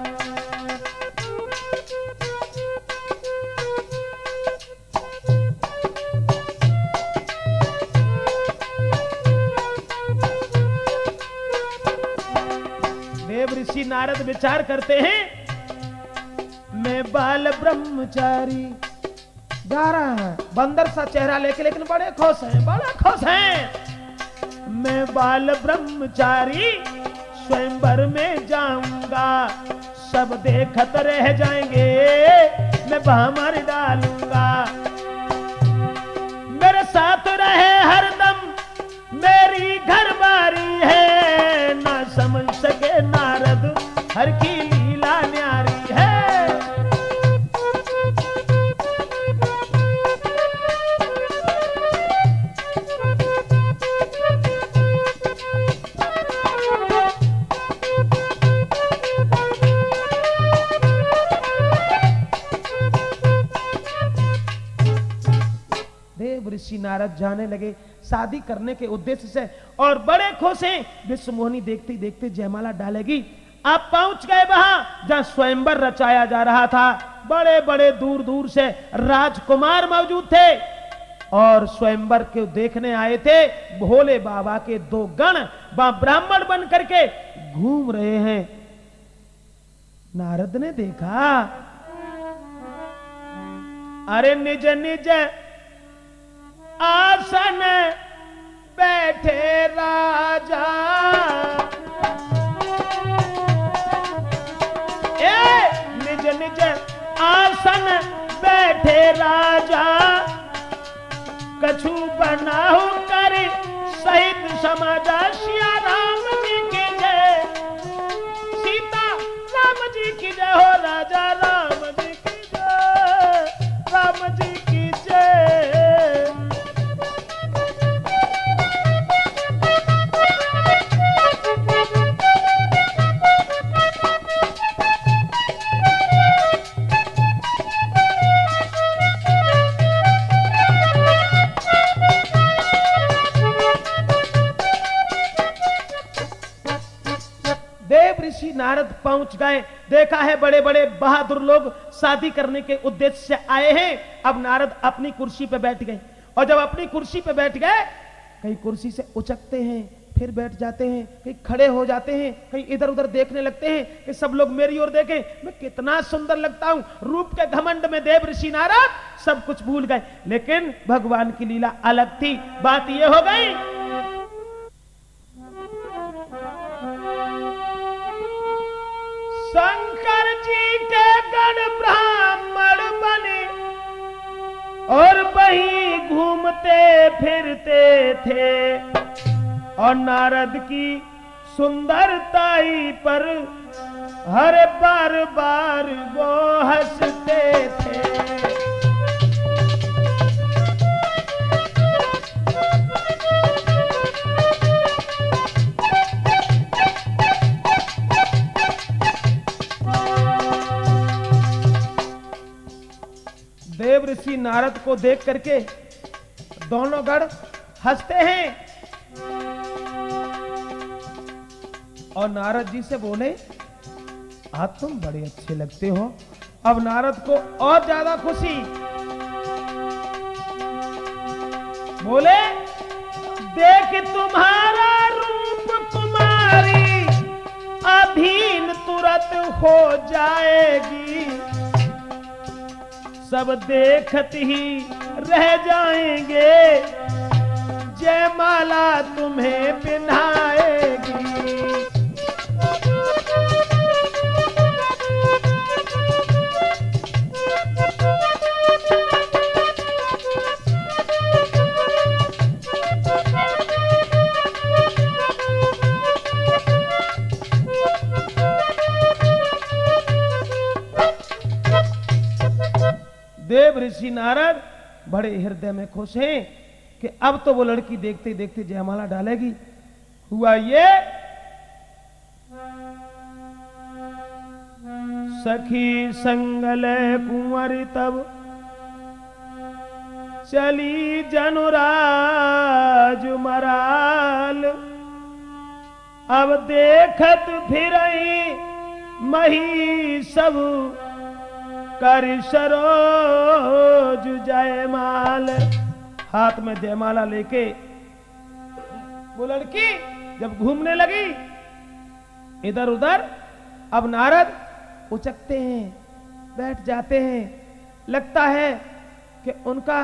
देव ऋषि नारद विचार करते हैं, मैं बाल ब्रह्मचारी जा रहा है, बंदर सा चेहरा लेके, लेकिन बड़े खुश हैं, बड़ा खुश हैं। मैं बाल ब्रह्मचारी स्वयंवर में जाऊंगा, सब देखत रह जाएंगे, मैं बाह मार डालूंगा। मेरे साथ रहे हरदम मेरी घरवारी है, ना समझ सके नारद हर की लीला न्यारी है। ऋषि नारद जाने लगे शादी करने के उद्देश्य से, और बड़े खुश हैं। विश्व मोहिनी देखते देखते जयमाला डालेगी। आप पहुंच गए वहां जहां स्वयंवर रचाया जा रहा था। बड़े बड़े दूर दूर से राजकुमार मौजूद थे और स्वयंवर के देखने आए थे। भोले बाबा के दो गण वहां ब्राह्मण बन करके घूम रहे हैं। नारद ने देखा, अरे निज निज आसन बैठे राजा, निज निज आसन बैठे राजा, कछु बनाओ कर सहित समाजा। सिया राम जी की जय, सीता राम जी की जय हो, राजा राम जी की जय, राम जी की जय। ऋषि नारद पहुंच गए। देखा है बड़े बड़े बहादुर लोग शादी करने के उद्देश्य से आए हैं। अब नारद अपनी कुर्सी पे बैठ गए, और जब अपनी कुर्सी पे बैठ गए, कहीं कुर्सी से उचकते हैं, फिर बैठ जाते हैं, कहीं खड़े हो जाते हैं, कहीं इधर उधर देखने लगते हैं कि सब लोग मेरी ओर देखें, मैं कितना सुंदर लगता हूं। रूप के घमंड में देव ऋषि नारद सब कुछ भूल गए। लेकिन भगवान की लीला अलग थी। बात यह हो गई, शंकर जी के गण ब्राह्मण बने और वहीं घूमते फिरते थे, और नारद की सुंदरताई पर हर बार बार वो हंसते थे। देव ऋषि नारद को देख करके दोनों गण हंसते हैं, और नारद जी से बोले, आज तुम बड़े अच्छे लगते हो। अब नारद को और ज्यादा खुशी, बोले, देख तुम्हारा रूप कुमारी, अधीन तुरंत हो जाएगी, सब देखत ही रह जाएंगे, जयमाला तुम्हें पिन्हाएगी। ऋषि नारद बड़े हृदय में खुश हैं कि अब तो वो लड़की देखते देखते जयमाला डालेगी। हुआ ये, सखी संगले कुंवरी तब चली जनुराज मराल। अब देखत फिरई मही सब कर सरोज जयमाल। हाथ में जयमाला लेके वो लड़की जब घूमने लगी इधर उधर, अब नारद उचकते हैं, बैठ जाते हैं। लगता है कि उनका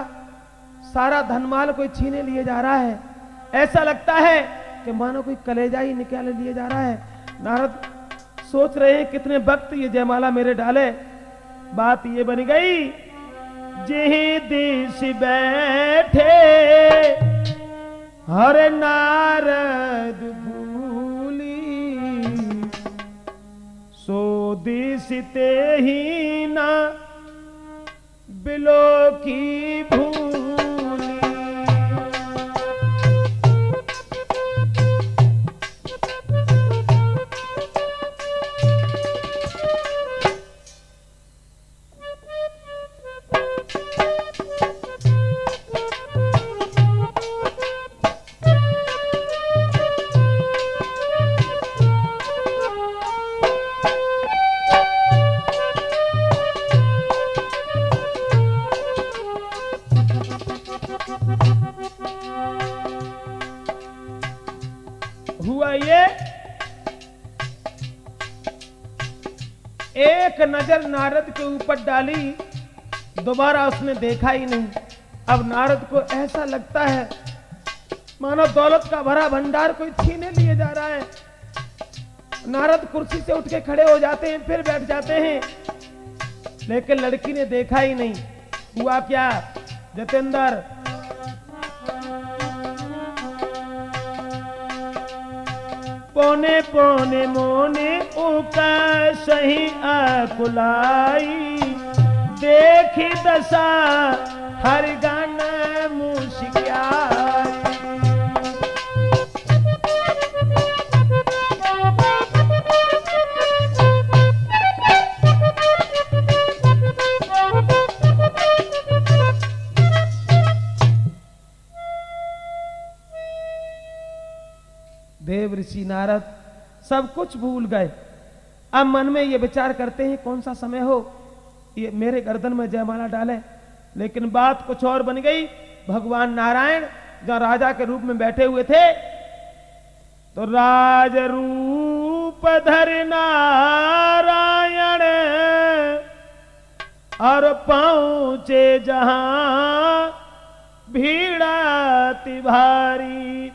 सारा धनमाल कोई छीने लिए जा रहा है। ऐसा लगता है कि मानो कोई कलेजा ही निकाल लिए जा रहा है। नारद सोच रहे हैं कितने वक्त ये जयमाला मेरे डाले। बात ये बन गई, जिहि दिश बैठे हर नारद भूली, सो दिश ते ही ना बिलो की भूली। हुआ ये, एक नजर नारद के ऊपर डाली, दोबारा उसने देखा ही नहीं। अब नारद को ऐसा लगता है मानो दौलत का भरा भंडार कोई छीने लिए जा रहा है। नारद कुर्सी से उठ के खड़े हो जाते हैं, फिर बैठ जाते हैं, लेकिन लड़की ने देखा ही नहीं। हुआ क्या जतेंद्र, पौने पौने मोने उका सही आकुलाई, देखी दशा हर गान मुशिक्याई। देव ऋषि नारद सब कुछ भूल गए। अब मन में ये विचार करते हैं कौन सा समय हो ये मेरे गर्दन में जयमाला डाले। लेकिन बात कुछ और बन गई। भगवान नारायण जहां राजा के रूप में बैठे हुए थे, तो राज रूप धर नारायण और पहुंचे जहां भीड़ाति भारी,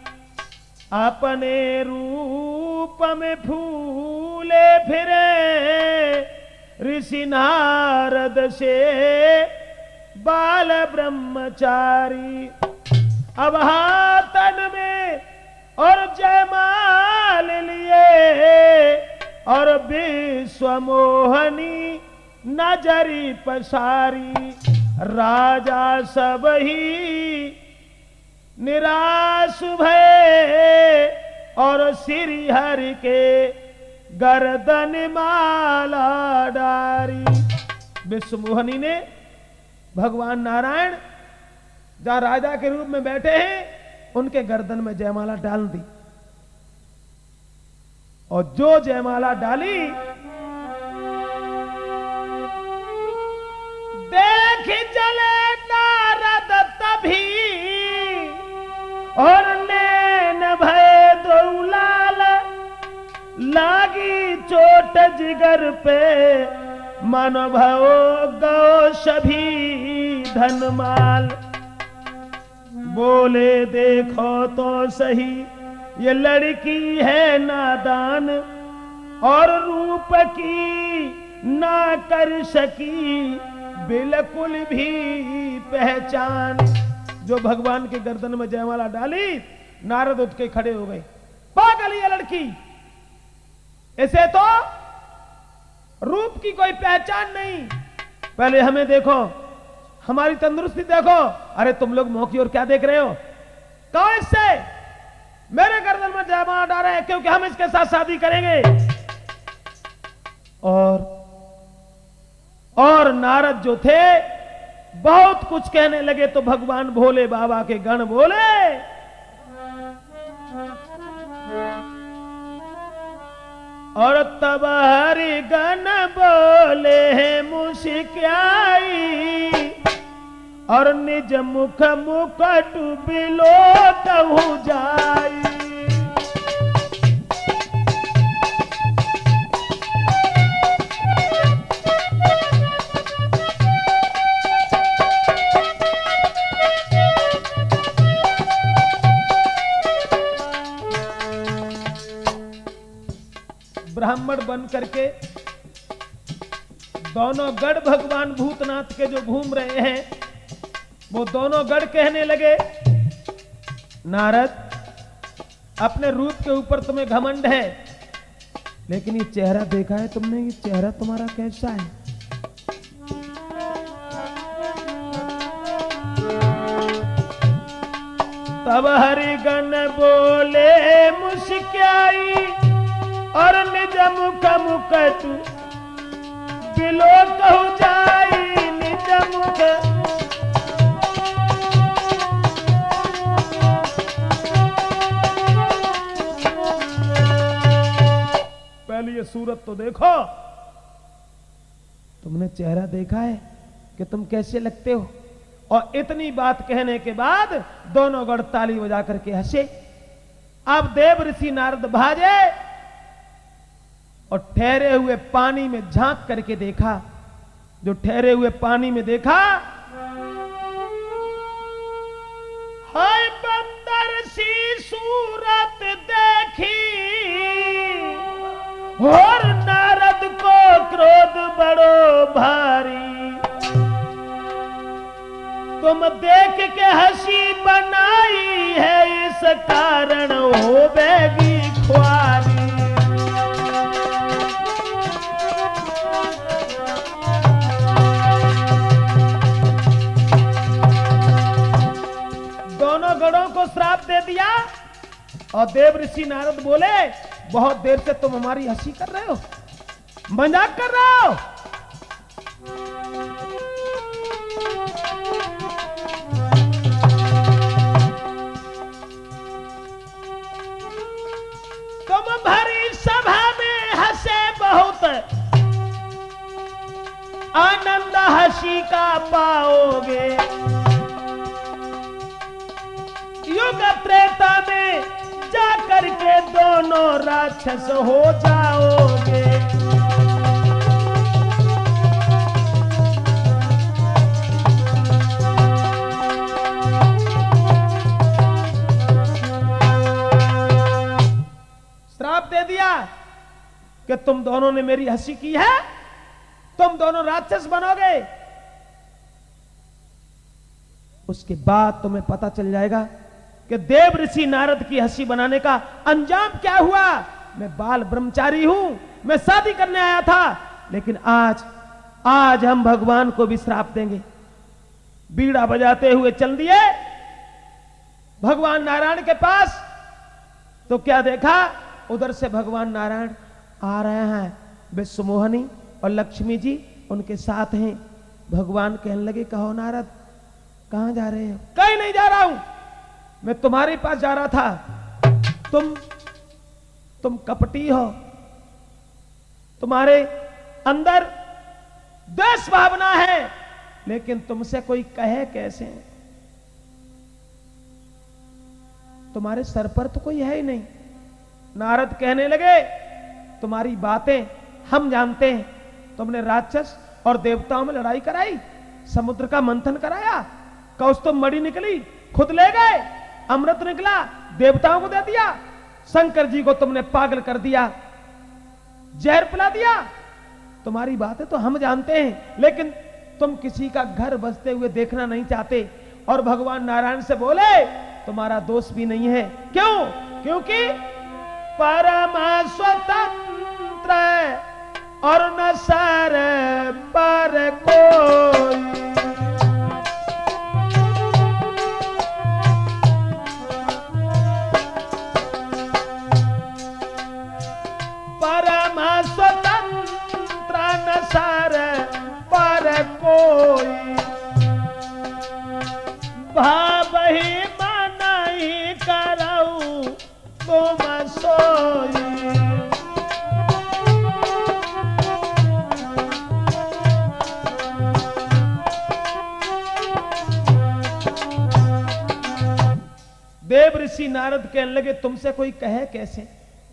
अपने रूप में फूले फिरे ऋषि नारद से बाल ब्रह्मचारी। अब हाथन में और जयमाल लिए और विश्व मोहनी नजरी पसारी, राजा सब ही निराश भय और श्री हरि के गर्दन माला डारी। विश्वमोहनी ने भगवान नारायण जहां राजा के रूप में बैठे हैं उनके गर्दन में जयमाला डाल दी, और जो जयमाला डाली देख चले नारद तभी, और नैन भय दौलाल लागी चोट जिगर पे, मन भव गो सभी धनमाल। बोले देखो तो सही ये लड़की है नादान, और रूप की ना कर सकी बिल्कुल भी पहचान। जो भगवान के गर्दन में जयमाला डाली, नारद उठ के खड़े हो गए। पागल ये लड़की, इसे तो रूप की कोई पहचान नहीं। पहले हमें देखो, हमारी तंदुरुस्ती देखो। अरे तुम लोग मुंह की ओर क्या देख रहे हो? कहो इससे मेरे गर्दन में जयमाला डाले हैं क्योंकि हम इसके साथ शादी करेंगे। और नारद जो थे बहुत कुछ कहने लगे तो भगवान भोले बाबा के गण बोले, और तब हरि गण बोले हैं मुस्कियाई, और निज मुख मुकट बिलो कहूं जाई। ब्राह्मण बन करके दोनों गढ़ भगवान भूतनाथ के जो घूम रहे हैं, वो दोनों गढ़ कहने लगे, नारद अपने रूप के ऊपर तुम्हें घमंड है, लेकिन ये चेहरा देखा है तुमने? ये चेहरा तुम्हारा कैसा है? तब हरिगण बोले मुस्कियाई, और निज मुख मुकट बिलो कहूं जाई। निज मुख पहले ये सूरत तो देखो, तुमने चेहरा देखा है कि तुम कैसे लगते हो? और इतनी बात कहने के बाद दोनों गढ़ ताली बजा करके हंसे। अब देव ऋषि नारद भाजे और ठहरे हुए पानी में झांक करके देखा। जो ठहरे हुए पानी में देखा, हाय बंदर सी सूरत देखी, और नारद को क्रोध बड़ो भारी। तुम देख के हंसी बनाई है, इस कारण होवेगी ख्वारी। गणों को श्राप दे दिया। और देव ऋषि नारद बोले, बहुत देर से तुम हमारी हंसी कर रहे हो, मजाक कर रहे हो। तुम भरी सभा में हंसे बहुत, आनंद हंसी का पाओगे। युग त्रेता में जाकर के दोनों राक्षस हो जाओगे। श्राप दे दिया कि तुम दोनों ने मेरी हंसी की है, तुम दोनों राक्षस बनोगे। उसके बाद तुम्हें पता चल जाएगा कि देव ऋषि नारद की हंसी बनाने का अंजाम क्या हुआ। मैं बाल ब्रह्मचारी हूं, मैं शादी करने आया था, लेकिन आज हम भगवान को भी श्राप देंगे। बीड़ा बजाते हुए चल दिए भगवान नारायण के पास। तो क्या देखा, उधर से भगवान नारायण आ रहे हैं, विश्वमोहनी और लक्ष्मी जी उनके साथ हैं। भगवान कहने लगे, कहो नारद कहां जा रहे हो? कहीं नहीं जा रहा हूं, मैं तुम्हारे पास जा रहा था। तुम कपटी हो, तुम्हारे अंदर द्वेष भावना है, लेकिन तुमसे कोई कहे कैसे? तुम्हारे सर पर तो कोई है ही नहीं। नारद कहने लगे, तुम्हारी बातें हम जानते हैं। तुमने राक्षस और देवताओं में लड़ाई कराई, समुद्र का मंथन कराया, कौस्तुभ मणि निकली, खुद ले गए, अमृत निकला, देवताओं को दे दिया, शंकर जी को तुमने पागल कर दिया, जहर पिला दिया। तुम्हारी बातें तो हम जानते हैं, लेकिन तुम किसी का घर बसते हुए देखना नहीं चाहते। और भगवान नारायण से बोले, तुम्हारा दोष भी नहीं है। क्यों? क्योंकि परम स्वतंत्र और न सर पर कोई। होई। देव ऋषि नारद कहने लगे तुमसे कोई कहे कैसे,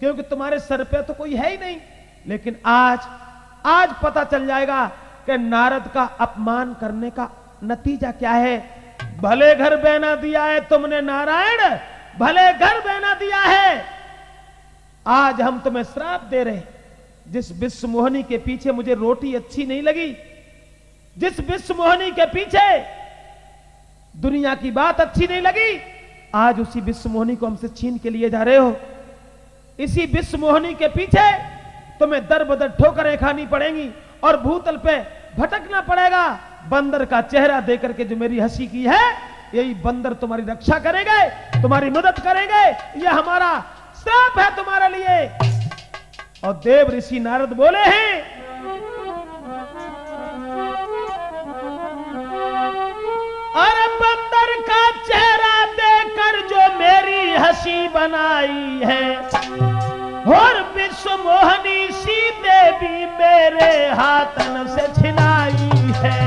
क्योंकि तुम्हारे सर पे तो कोई है ही नहीं। लेकिन आज पता चल जाएगा कि नारद का अपमान करने का नतीजा क्या है। भले घर बहना दिया है तुमने नारायण, भले घर बहना दिया है। आज हम तुम्हें श्राप दे रहे। जिस विश्व मोहिनी के पीछे मुझे रोटी अच्छी नहीं लगी, जिस विश्व मोहिनी के पीछे दुनिया की बात अच्छी नहीं लगी, आज उसी विश्व मोहिनी को हमसे छीन के लिए जा रहे हो। इसी विश्व मोहिनी के पीछे तुम्हें दर बदर ठोकरें खानी पड़ेंगी और भूतल पे भटकना पड़ेगा। बंदर का चेहरा देकर के जो मेरी हंसी की है, यही बंदर तुम्हारी रक्षा करेंगे, तुम्हारी मदद करेंगे। यह हमारा श्राप है तुम्हारे लिए। और देव ऋषि नारद बोले हैं, अरे बंदर का चेहरा देकर जो मेरी हंसी बनाई है, और विश्व मोहिनी सी देवी मेरे हाथन से छिनाई है।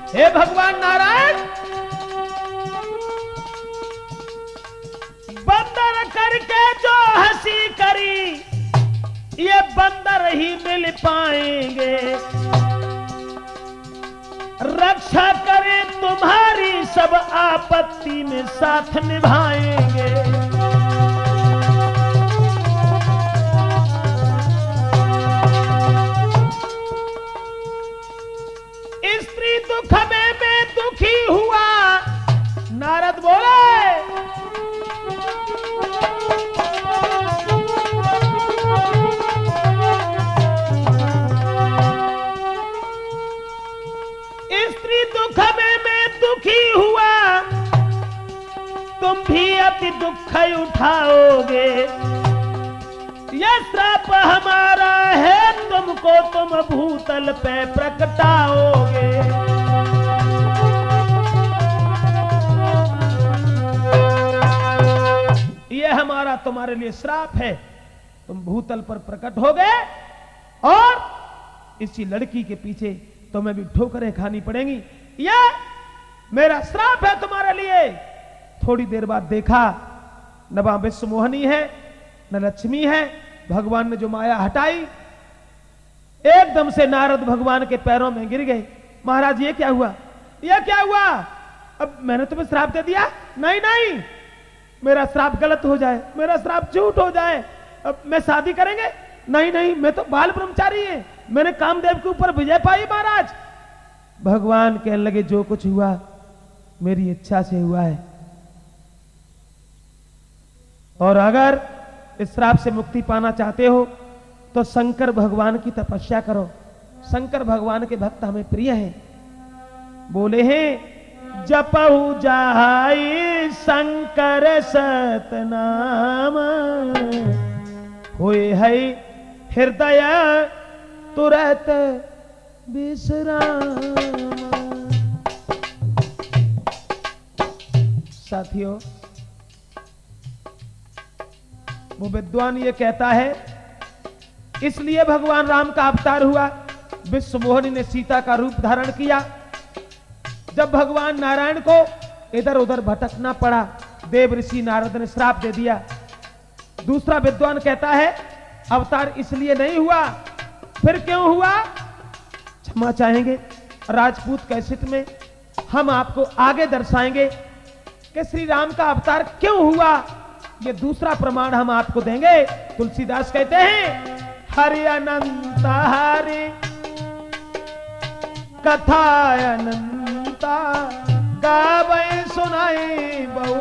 हे भगवान नारायण, बंदर करके जो हंसी करी, ये बंदर ही मिल पाएंगे। रक्षा करें तुम्हारी सब आपत्ति में साथ निभाएंगे। स्त्री दुख में मैं दुखी हुआ, नारद बोले स्त्री दुख में मैं दुखी हुआ, तुम भी अति दुख उठाओगे। यह श्राप हमारा है, तुमको तुम भूतल पे प्रकटाओगे। यह हमारा तुम्हारे लिए श्राप है, तुम भूतल पर प्रकट हो गए और इसी लड़की के पीछे तुम्हें भी ठोकरें खानी पड़ेंगी। यह मेरा श्राप है तुम्हारे लिए। थोड़ी देर बाद देखा न वहां विश्व मोहिनी है न लक्ष्मी है। भगवान ने जो माया हटाई, एकदम से नारद भगवान के पैरों में गिर गए। महाराज ये क्या हुआ, ये क्या हुआ? अब मैंने तुम्हें श्राप दे दिया? नहीं नहीं, मेरा श्राप गलत हो जाए, मेरा श्राप झूठ हो जाए, अब मैं शादी करेंगे? नहीं नहीं, मैं तो बाल ब्रह्मचारी है, मैंने कामदेव के ऊपर विजय पाई महाराज। भगवान कहने लगे जो कुछ हुआ मेरी इच्छा से हुआ है, और अगर इस श्राप से मुक्ति पाना चाहते हो तो शंकर भगवान की तपस्या करो। शंकर भगवान के भक्त हमें प्रिय हैं। बोले हैं जपहु जाई शंकर सतनाम, होए है हृदय तुरत विश्राम। साथियों, वो विद्वान ये कहता है इसलिए भगवान राम का अवतार हुआ, विश्व मोहिनी ने सीता का रूप धारण किया। जब भगवान नारायण को इधर उधर भटकना पड़ा, देव ऋषि नारद ने श्राप दे दिया। दूसरा विद्वान कहता है अवतार इसलिए नहीं हुआ, फिर क्यों हुआ? क्षमा चाहेंगे, राजपूत कैसेट में हम आपको आगे दर्शाएंगे कि श्री राम का अवतार क्यों हुआ। ये दूसरा प्रमाण हम आपको देंगे। तुलसीदास कहते हैं हरि अनंत हरि कथा अनंता, गावै सुनाई बहु